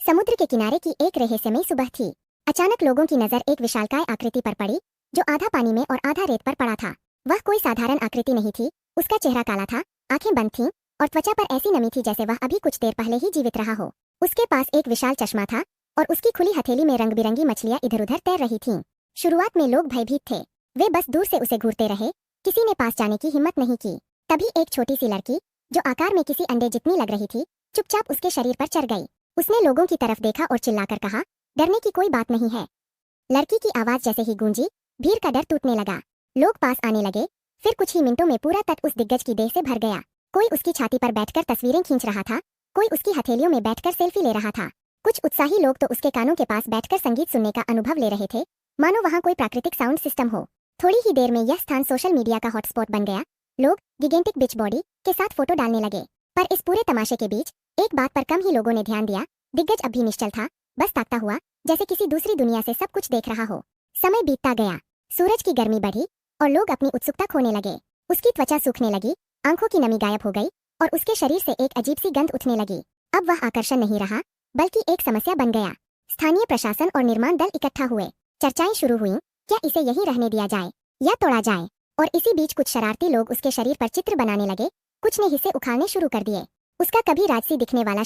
समुद्र के किनारे की एक रहस्यमयी सुबह थी। अचानक लोगों की नजर एक विशालकाय आकृति पर पड़ी, जो आधा पानी में और आधा रेत पर पड़ा था। वह कोई साधारण आकृति नहीं थी। उसका चेहरा काला था, आंखें बंद थीं और त्वचा पर ऐसी नमी थी जैसे वह अभी कुछ देर पहले ही जीवित रहा हो। उसके पास एक विशाल चश्मा था और उसकी खुली हथेली में रंग बिरंगी मछलियां इधर उधर तैर रही थीं। शुरुआत में लोग भयभीत थे। वे बस दूर से उसे घूरते रहे, किसी ने पास जाने की हिम्मत नहीं की। तभी एक छोटी सी लड़की, जो आकार में किसी अंडे जितनी लग रही थी, चुपचाप उसके शरीर पर चढ़ गई। उसने लोगों की तरफ देखा और चिल्लाकर कहा, डरने की कोई बात नहीं है। लड़की की आवाज जैसे ही गूंजी, भीड़ का डर टूटने लगा। लोग पास आने लगे। फिर कुछ ही मिनटों में पूरा तट उस दिग्गज की देह से भर गया। कोई उसकी छाती पर बैठकर तस्वीरें खींच रहा था, कोई उसकी हथेलियों में बैठकर सेल्फी ले रहा था। कुछ उत्साही लोग तो उसके कानों के पास बैठकर संगीत सुनने का अनुभव ले रहे थे, मानो वहां कोई प्राकृतिक साउंड सिस्टम हो। थोड़ी ही देर में यह स्थान सोशल मीडिया का हॉटस्पॉट बन गया। लोग गिगेंटिक बीच बॉडी के साथ फोटो डालने लगे। पर इस पूरे तमाशे के बीच एक बात पर कम ही लोगों ने ध्यान दिया। दिग्गज अब भी निश्चल था, बस ताकता हुआ, जैसे किसी दूसरी दुनिया से सब कुछ देख रहा हो। समय बीतता गया, सूरज की गर्मी बढ़ी और लोग अपनी उत्सुकता खोने लगे। उसकी त्वचा सूखने लगी, आंखों की नमी गायब हो गई और उसके शरीर से एक अजीब सी गंध उठने लगी। अब वह आकर्षण नहीं रहा, बल्कि एक समस्या बन गया। स्थानीय प्रशासन और निर्माण दल इकट्ठा हुए। चर्चाएं शुरू हुईं, क्या इसे यहीं रहने दिया जाए या तोड़ा जाए। और इसी बीच कुछ शरारती लोग उसके शरीर पर चित्र बनाने लगे। कुछ ने हिस्से उखाड़ने शुरू कर दिए। उसका कभी राजसी दिखने वाला